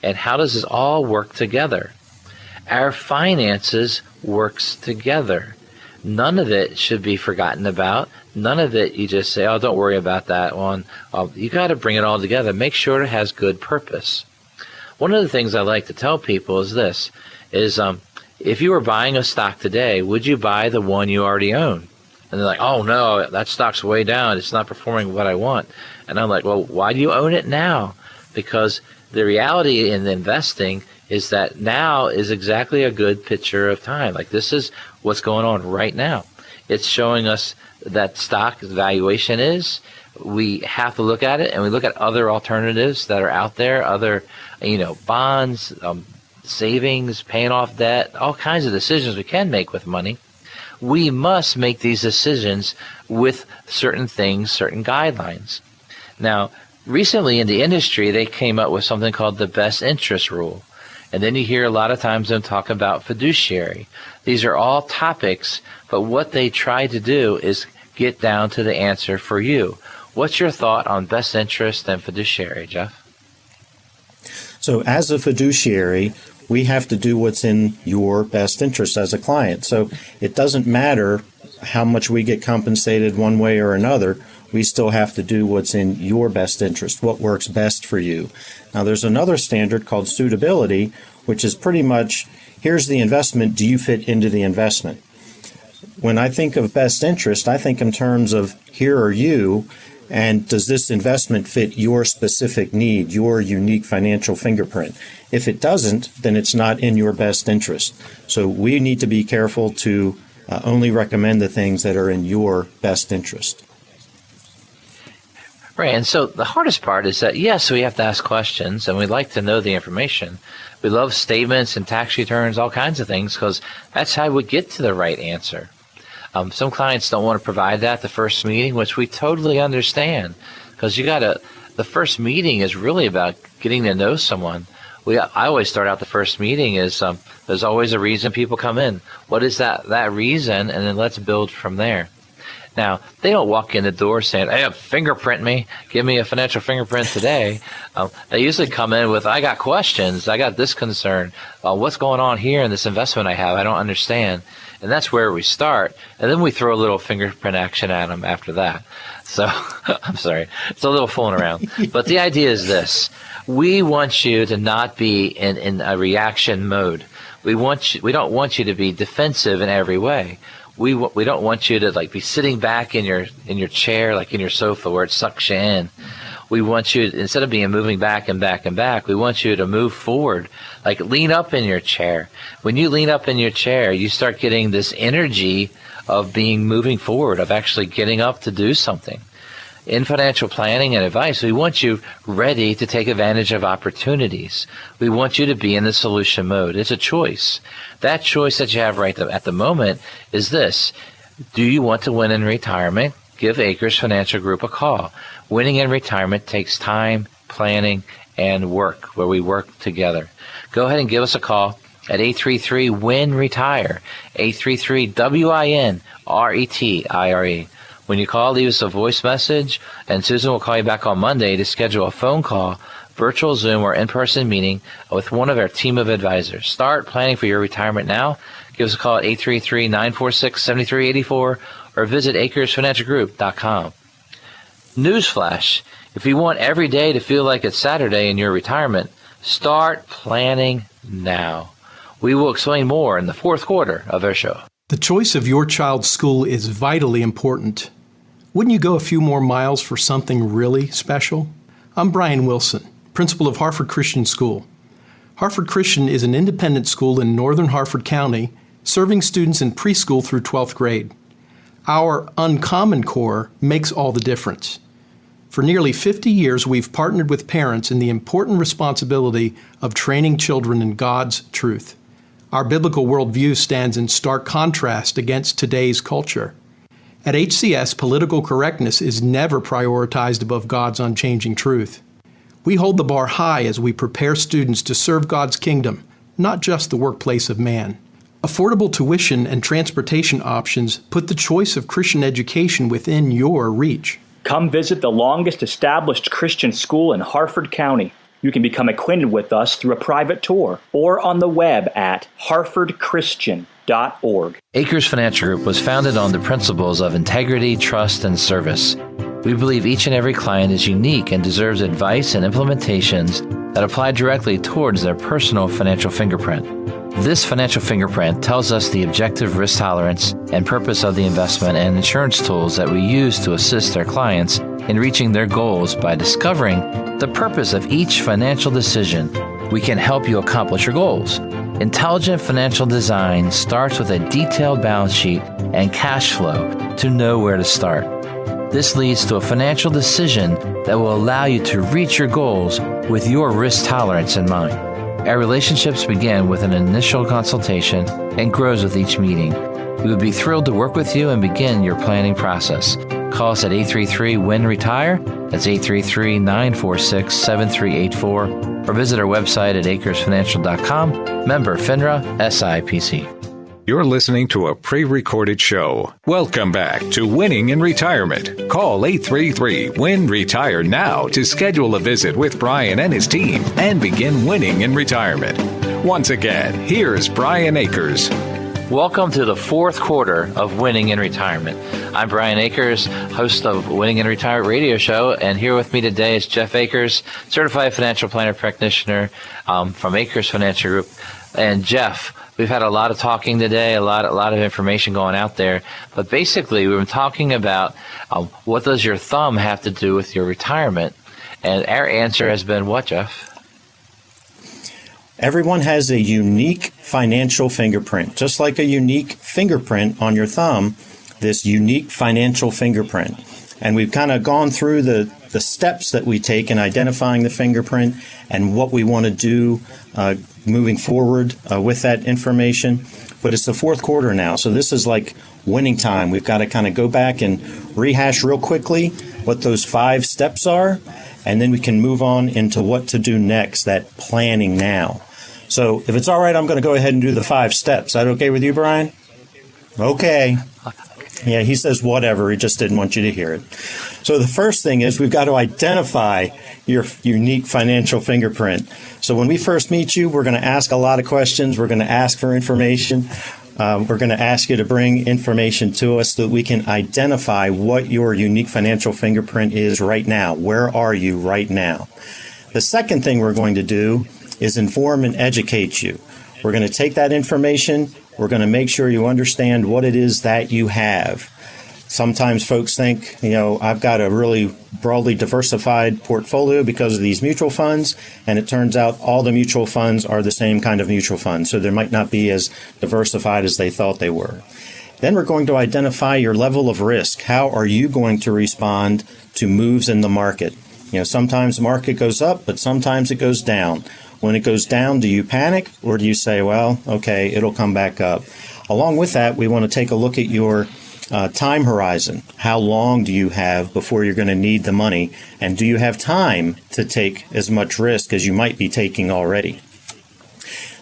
and how does this all work together. Our finances works together. None of it should be forgotten about. None of it you just say, oh, don't worry about that one. You got to bring it all together. Make sure it has good purpose. One of the things I like to tell people is this, if you were buying a stock today, would you buy the one you already own? And they're like, oh, no, that stock's way down. It's not performing what I want. And I'm like, well, why do you own it now? Because the reality in investing is that now is exactly a good picture of time. Like, this is what's going on right now. It's showing us that stock valuation is. We have to look at it, and we look at other alternatives that are out there, other, bonds, savings, paying off debt, all kinds of decisions we can make with money. We must make these decisions with certain things, certain guidelines. Now, recently in the industry, they came up with something called the best interest rule. And then you hear a lot of times them talk about fiduciary. These are all topics, but what they try to do is get down to the answer for you. What's your thought on best interest and fiduciary, Jeff? So as a fiduciary, we have to do what's in your best interest as a client. So it doesn't matter how much we get compensated one way or another. We still have to do what's in your best interest, what works best for you. Now, there's another standard called suitability, which is pretty much, here's the investment, do you fit into the investment? When I think of best interest, I think in terms of here are you, and does this investment fit your specific need, your unique financial fingerprint? If it doesn't, then it's not in your best interest. So we need to be careful to only recommend the things that are in your best interest. Right, and so the hardest part is that, yes, we have to ask questions, and we like to know the information. We love statements and tax returns, all kinds of things, because that's how we get to the right answer. Some clients don't want to provide that the first meeting, which we totally understand, because the first meeting is really about getting to know someone. I always start out the first meeting is there's always a reason people come in. What is that reason? And then let's build from there. Now, they don't walk in the door saying, hey, fingerprint me, give me a financial fingerprint today. They usually come in with, I got questions, I got this concern, what's going on here in this investment I have, I don't understand. And that's where we start. And then we throw a little fingerprint action at them after that. So, I'm sorry, it's a little fooling around. But the idea is this. We want you to not be in a reaction mode. We don't want you to be defensive in every way. We don't want you to be sitting back in your chair, like in your sofa where it sucks you in. We want you, instead of moving back and back and back, we want you to move forward, like lean up in your chair. When you lean up in your chair, you start getting this energy of moving forward, of actually getting up to do something. In financial planning and advice, we want you ready to take advantage of opportunities. We want you to be in the solution mode. It's a choice. That choice that you have right at the moment is this. Do you want to win in retirement? Give Akers Financial Group a call. Winning in retirement takes time, planning, and work, where we work together. Go ahead and give us a call at 833-WIN-RETIRE, 833-WIN-RETIRE. When you call, leave us a voice message, and Susan will call you back on Monday to schedule a phone call, virtual Zoom, or in-person meeting with one of our team of advisors. Start planning for your retirement now. Give us a call at 833-946-7384 or visit AkersFinancialGroup.com. Newsflash, if you want every day to feel like it's Saturday in your retirement, start planning now. We will explain more in the fourth quarter of our show. The choice of your child's school is vitally important. Wouldn't you go a few more miles for something really special? I'm Brian Wilson, principal of Harford Christian School. Harford Christian is an independent school in northern Harford County, serving students in preschool through 12th grade. Our Uncommon Core makes all the difference. For nearly 50 years, we've partnered with parents in the important responsibility of training children in God's truth. Our biblical worldview stands in stark contrast against today's culture. At HCS, political correctness is never prioritized above God's unchanging truth. We hold the bar high as we prepare students to serve God's kingdom, not just the workplace of man. Affordable tuition and transportation options put the choice of Christian education within your reach. Come visit the longest established Christian school in Harford County. You can become acquainted with us through a private tour or on the web at harfordchristian.org. Akers Financial Group was founded on the principles of integrity, trust, and service. We believe each and every client is unique and deserves advice and implementations that apply directly towards their personal financial fingerprint. This financial fingerprint tells us the objective risk tolerance and purpose of the investment and insurance tools that we use to assist our clients in reaching their goals. By discovering the purpose of each financial decision, we can help you accomplish your goals. Intelligent financial design starts with a detailed balance sheet and cash flow to know where to start. This leads to a financial decision that will allow you to reach your goals with your risk tolerance in mind. Our relationships begin with an initial consultation and grows with each meeting. We would be thrilled to work with you and begin your planning process. Call us at 833-WIN-RETIRE. That's 833-946-7384. Or visit our website at akersfinancial.com. Member FINRA SIPC. You're listening to a pre-recorded show. Welcome back to Winning in Retirement. Call 833-WIN-RETIRE now to schedule a visit with Brian and his team and begin winning in retirement. Once again, here's Brian Akers. Welcome to the fourth quarter of Winning in Retirement. I'm Brian Akers, host of Winning in Retirement radio show, and here with me today is Jeff Akers, certified financial planner practitioner from Akers Financial Group. And Jeff, we've had a lot of talking today, a lot of information going out there, but basically we've been talking about what does your thumb have to do with your retirement? And our answer has been what, Jeff? Everyone has a unique financial fingerprint, just like a unique fingerprint on your thumb, this unique financial fingerprint. And we've kind of gone through the steps that we take in identifying the fingerprint and what we want to do moving forward with that information. But it's the fourth quarter now, so this is like winning time. We've got to kind of go back and rehash real quickly what those 5 steps are, and then we can move on into what to do next, that planning now. So if it's all right, I'm going to go ahead and do the 5 steps. Is that okay with you, Brian? Okay. Yeah, he says whatever. He just didn't want you to hear it. So the first thing is we've got to identify your unique financial fingerprint. So when we first meet you, we're going to ask a lot of questions. We're going to ask for information. We're going to ask you to bring information to us so that we can identify what your unique financial fingerprint is right now. Where are you right now? The second thing we're going to do is inform and educate you. We're going to take that information. We're going to make sure you understand what it is that you have. Sometimes folks think, I've got a really broadly diversified portfolio because of these mutual funds, and it turns out all the mutual funds are the same kind of mutual fund, so they might not be as diversified as they thought they were. Then we're going to identify your level of risk. How are you going to respond to moves in the market? Sometimes the market goes up, but sometimes it goes down. When it goes down, do you panic, or do you say, well, okay, it'll come back up? Along with that, we want to take a look at your time horizon. How long do you have before you're going to need the money? And do you have time to take as much risk as you might be taking already?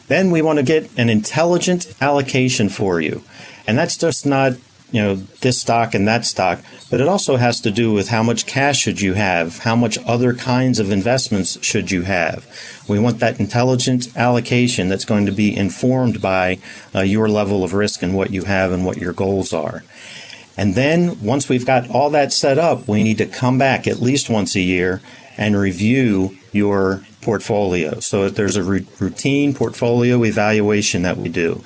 Then we want to get an intelligent allocation for you. And that's just not this stock and that stock, but it also has to do with how much cash should you have, how much other kinds of investments should you have. We want that intelligent allocation that's going to be informed by your level of risk and what you have and what your goals are. And then once we've got all that set up, we need to come back at least once a year and review your portfolio. So there's a routine portfolio evaluation that we do.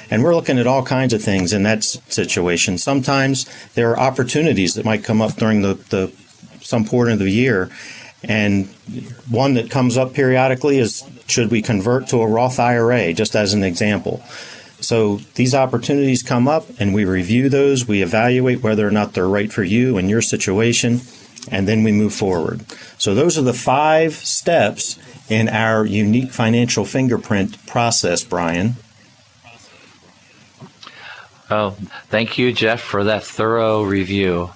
And we're looking at all kinds of things in that situation. Sometimes there are opportunities that might come up during some portion of the year. And one that comes up periodically is, should we convert to a Roth IRA, just as an example. So these opportunities come up and we review those. We evaluate whether or not they're right for you and your situation, and then we move forward. So those are the 5 steps in our unique financial fingerprint process, Brian. Oh, thank you, Jeff, for that thorough review.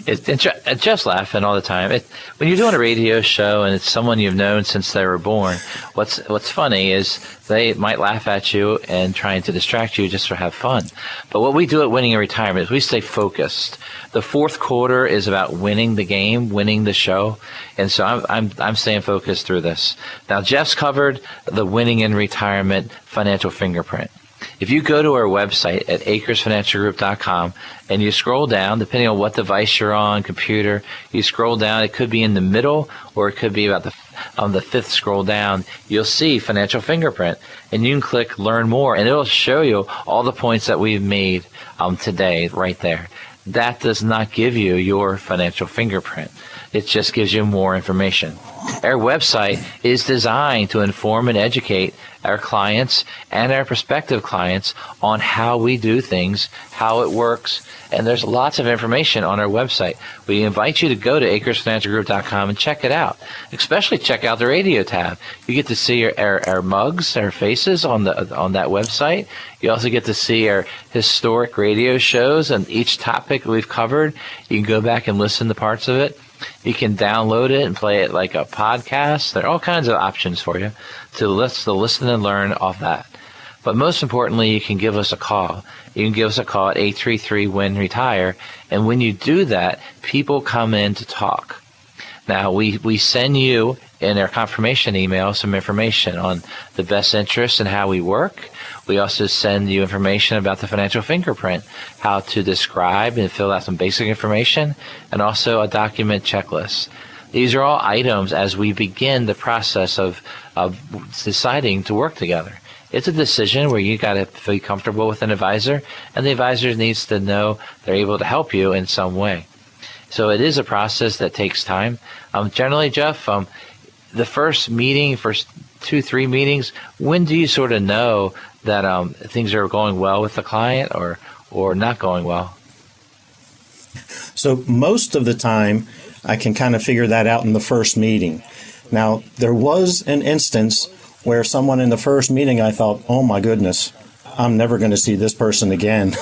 Jeff's laughing all the time. When you're doing a radio show and it's someone you've known since they were born, what's funny is they might laugh at you and trying to distract you just to have fun. But what we do at Winning in Retirement is we stay focused. The fourth quarter is about winning the game, winning the show, and so I'm staying focused through this. Now, Jeff's covered the Winning in Retirement financial fingerprint. If you go to our website at akersfinancialgroup.com and you scroll down, depending on what device you're on, computer, you scroll down, it could be in the middle or it could be about on the fifth scroll down, you'll see Financial Fingerprint, and you can click Learn More, and it'll show you all the points that we've made today right there. That does not give you your financial fingerprint. It just gives you more information. Our website is designed to inform and educate our clients and our prospective clients on how we do things, how it works, and there's lots of information on our website. We invite you to go to akersfinancialgroup.com and check it out. Especially check out the radio tab. You get to see our mugs, our faces on that website. You also get to see our historic radio shows and each topic we've covered. You can go back and listen to parts of it. You can download it and play it like a podcast. There are all kinds of options for you to listen and learn off that. But most importantly, you can give us a call. You can give us a call at 833-WIN-RETIRE. And when you do that, people come in to talk. Now, we send you in our confirmation email some information on the best interests and how we work. We also send you information about the financial fingerprint, how to describe and fill out some basic information, and also a document checklist. These are all items as we begin the process of deciding to work together. It's a decision where you got to feel comfortable with an advisor, and the advisor needs to know they're able to help you in some way. So it is a process that takes time. Generally, Jeff, the first 2-3 meetings, when do you sort of know that things are going well with the client or not going well? So most of the time, I can kind of figure that out in the first meeting. Now, there was an instance where someone in the first meeting, I thought, oh my goodness, I'm never going to see this person again.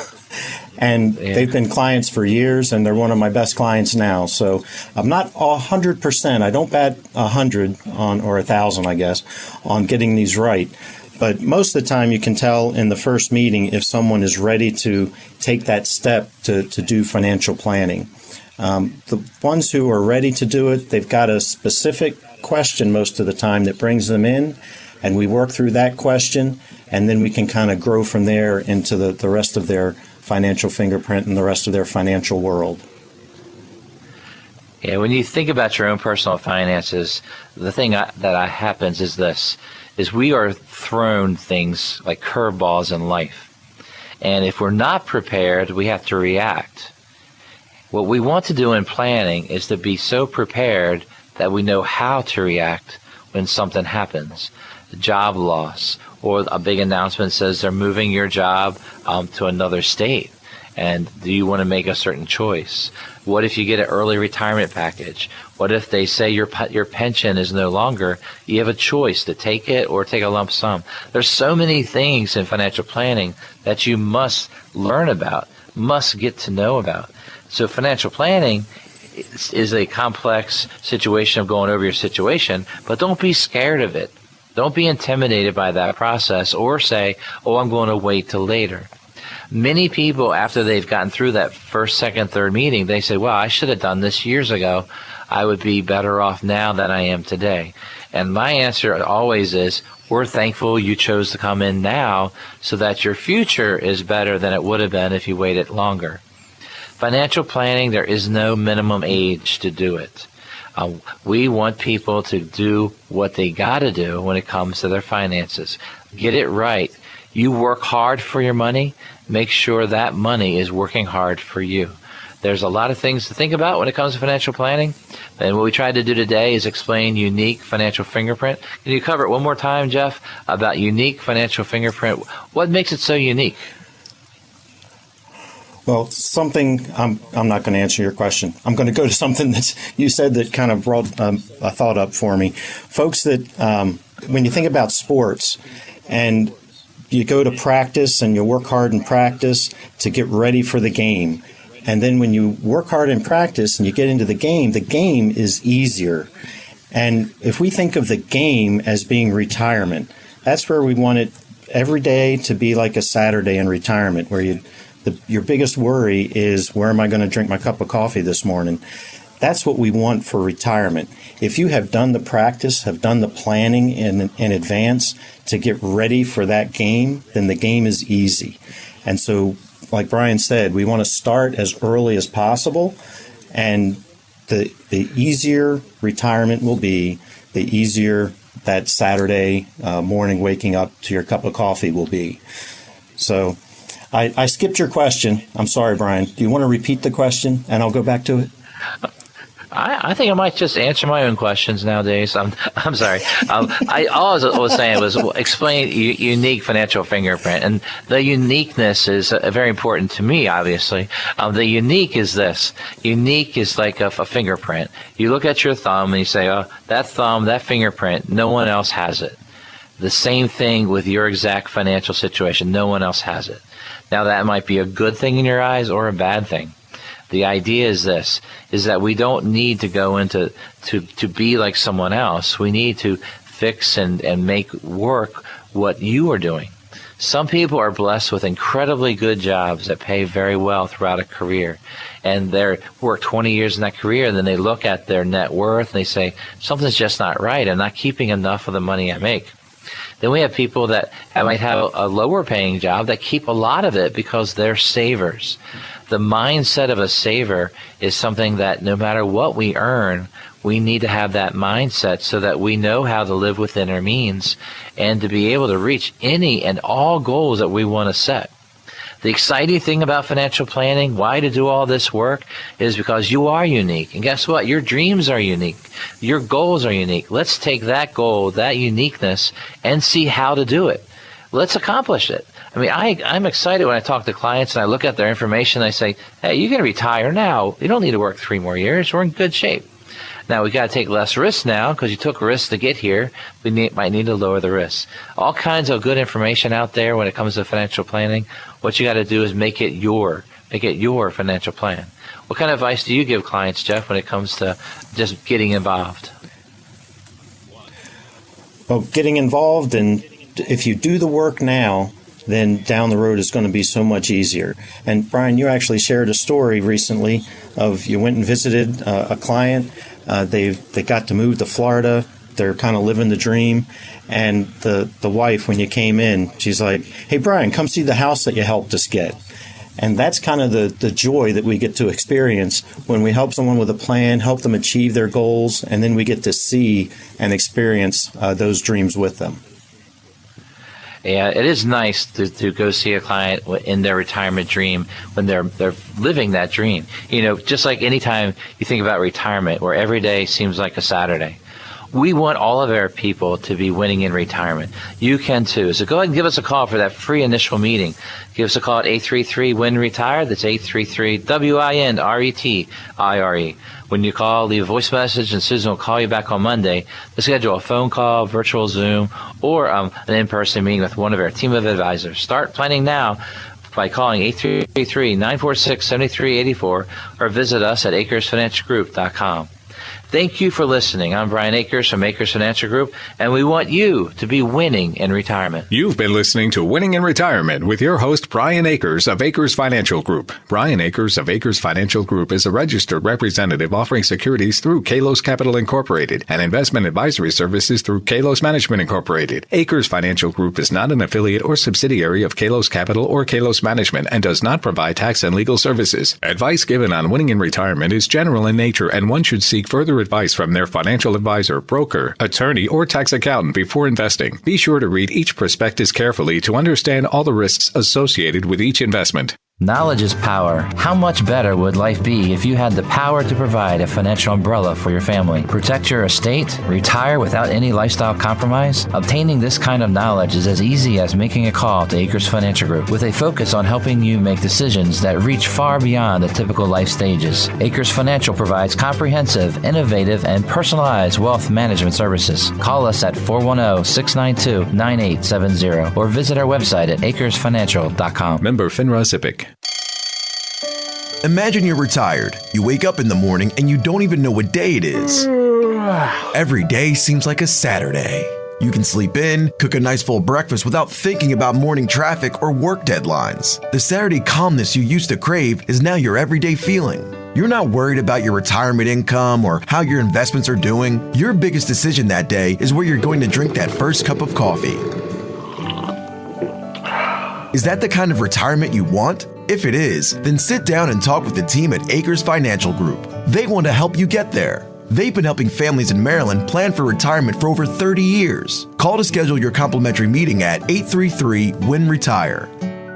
And they've been clients for years, and they're one of my best clients now. So I'm not 100%. I don't bet 100 on, or 1,000, I guess, on getting these right. But most of the time, you can tell in the first meeting if someone is ready to take that step to do financial planning. The ones who are ready to do it, they've got a specific question most of the time that brings them in, and we work through that question, and then we can kind of grow from there into the rest of their financial fingerprint and the rest of their financial world. Yeah, when you think about your own personal finances, the thing that happens is this, is we are thrown things like curveballs in life. And if we're not prepared, we have to react. What we want to do in planning is to be so prepared that we know how to react when something happens. Job loss, or a big announcement says they're moving your job to another state. And do you want to make a certain choice? What if you get an early retirement package? What if they say your pension is no longer? You have a choice to take it or take a lump sum. There's so many things in financial planning that you must learn about, must get to know about. So financial planning is a complex situation of going over your situation, but don't be scared of it. Don't be intimidated by that process or say, oh, I'm going to wait till later. Many people, after they've gotten through that first, second, third meeting, they say, well, I should have done this years ago. I would be better off now than I am today. And my answer always is, we're thankful you chose to come in now so that your future is better than it would have been if you waited longer. Financial planning, there is no minimum age to do it. We want people to do what they got to do when it comes to their finances. Get it right. You work hard for your money. Make sure that money is working hard for you. There's a lot of things to think about when it comes to financial planning. And what we tried to do today is explain unique financial fingerprint. Can you cover it one more time, Jeff, about unique financial fingerprint? What makes it so unique? Well, I'm not going to answer your question. I'm going to go to something that you said that kind of brought a thought up for me. Folks that, when you think about sports and you go to practice and you work hard in practice to get ready for the game. And then when you work hard in practice and you get into the game is easier. And if we think of the game as being retirement, that's where we want it every day to be like a Saturday in retirement, where your biggest worry is, where am I going to drink my cup of coffee this morning? That's what we want for retirement. If you have done the practice, have done the planning in advance to get ready for that game, then the game is easy. And so, like Brian said, we want to start as early as possible, and the easier retirement will be, the easier that Saturday morning waking up to your cup of coffee will be. So I skipped your question. I'm sorry, Brian. Do you want to repeat the question, and I'll go back to it? I think I might just answer my own questions nowadays. I'm sorry. All I was saying was explain unique financial fingerprint, and the uniqueness is very important to me. Obviously, the unique is this. Unique is like a fingerprint. You look at your thumb and you say, "Oh, that thumb, that fingerprint, no one else has it." The same thing with your exact financial situation. No one else has it. Now, that might be a good thing in your eyes or a bad thing. The idea is this, is that we don't need to go into to be like someone else. We need to fix and make work what you are doing. Some people are blessed with incredibly good jobs that pay very well throughout a career. And they work 20 years in that career, and then they look at their net worth and they say, something's just not right. I'm not keeping enough of the money I make. Then we have people that might have a lower paying job that keep a lot of it because they're savers. The mindset of a saver is something that no matter what we earn, we need to have that mindset so that we know how to live within our means and to be able to reach any and all goals that we want to set. The exciting thing about financial planning, why to do all this work, is because you are unique. And guess what? Your dreams are unique. Your goals are unique. Let's take that goal, that uniqueness, and see how to do it. Let's accomplish it. I mean, I'm excited when I talk to clients and I look at their information and I say, hey, you're going to retire now. You don't need to work 3 more years. We're in good shape. Now, we got to take less risks now because you took risks to get here. We might need to lower the risks. All kinds of good information out there when it comes to financial planning. What you got to do is make it your financial plan. What kind of advice do you give clients, Jeff, when it comes to just getting involved? Well, getting involved, and if you do the work now, then down the road is going to be so much easier. And Brian, you actually shared a story recently of you went and visited a client. They got to move to Florida. They're kind of living the dream. And the wife, when you came in, she's like, hey, Brian, come see the house that you helped us get. And that's kind of the joy that we get to experience when we help someone with a plan, help them achieve their goals, and then we get to see and experience those dreams with them. Yeah, it is nice to go see a client in their retirement dream when they're living that dream. You know, just like anytime you think about retirement, where every day seems like a Saturday. We want all of our people to be winning in retirement. You can too. So go ahead and give us a call for that free initial meeting. Give us a call at 833-WIN-RETIRE. That's 833-WIN-RETIRE. When you call, leave a voice message, and Susan will call you back on Monday to schedule a phone call, virtual Zoom, or an in-person meeting with one of our team of advisors. Start planning now by calling 833-946-7384 or visit us at AkersFinancialGroup.com. Thank you for listening. I'm Brian Akers from Akers Financial Group, and we want you to be winning in retirement. You've been listening to Winning in Retirement with your host, Brian Akers of Akers Financial Group. Brian Akers of Akers Financial Group is a registered representative offering securities through Kalos Capital Incorporated and investment advisory services through Kalos Management Incorporated. Akers Financial Group is not an affiliate or subsidiary of Kalos Capital or Kalos Management and does not provide tax and legal services. Advice given on winning in retirement is general in nature, and one should seek further advice from their financial advisor, broker, attorney, or tax accountant before investing. Be sure to read each prospectus carefully to understand all the risks associated with each investment. Knowledge is power. How much better would life be if you had the power to provide a financial umbrella for your family? Protect your estate? Retire without any lifestyle compromise? Obtaining this kind of knowledge is as easy as making a call to Akers Financial Group with a focus on helping you make decisions that reach far beyond the typical life stages. Akers Financial provides comprehensive, innovative, and personalized wealth management services. Call us at 410-692-9870 or visit our website at AkersFinancial.com. Member FINRA SIPC. Imagine you're retired. You wake up in the morning and you don't even know what day it is. Every day seems like a Saturday. You can sleep in, cook a nice full breakfast without thinking about morning traffic or work deadlines. The Saturday calmness you used to crave is now your everyday feeling. You're not worried about your retirement income or how your investments are doing. Your biggest decision that day is where you're going to drink that first cup of coffee. Is that the kind of retirement you want? If it is, then sit down and talk with the team at Akers Financial Group. They want to help you get there. They've been helping families in Maryland plan for retirement for over 30 years. Call to schedule your complimentary meeting at 833-WIN-RETIRE.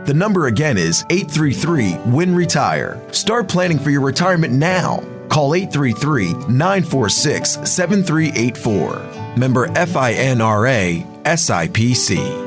The number again is 833-WIN-RETIRE. Start planning for your retirement now. Call 833-946-7384. Member FINRA SIPC.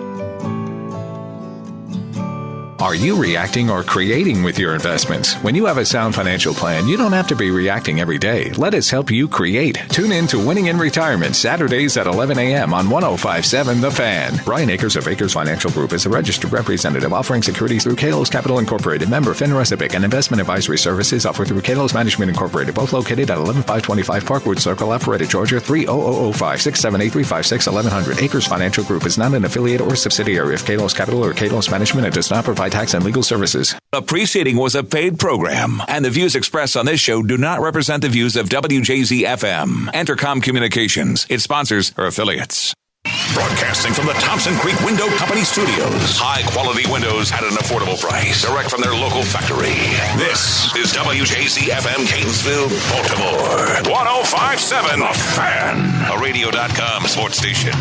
Are you reacting or creating with your investments? When you have a sound financial plan, you don't have to be reacting every day. Let us help you create. Tune in to Winning in Retirement, Saturdays at 11 a.m. on 105.7 The Fan. Brian Akers of Akers Financial Group is a registered representative offering securities through Kalos Capital Incorporated, member FINRA SIPC, and investment advisory services offered through Kalos Management Incorporated, both located at 11525 Parkwood Circle, Alpharetta, Georgia, 30005-678-3566-1100. Akers Financial Group is not an affiliate or subsidiary of Kalos Capital or Kalos Management and does not provide tax and legal services. The preceding was a paid program, and the views expressed on this show do not represent the views of WJZ-FM, Entercom Communications, its sponsors, or affiliates. Broadcasting from the Thompson Creek Window Company studios. High-quality windows at an affordable price. Direct from their local factory. This is WJZ-FM, Catonsville, Baltimore. 105.7 The Fan. A Radio.com sports station.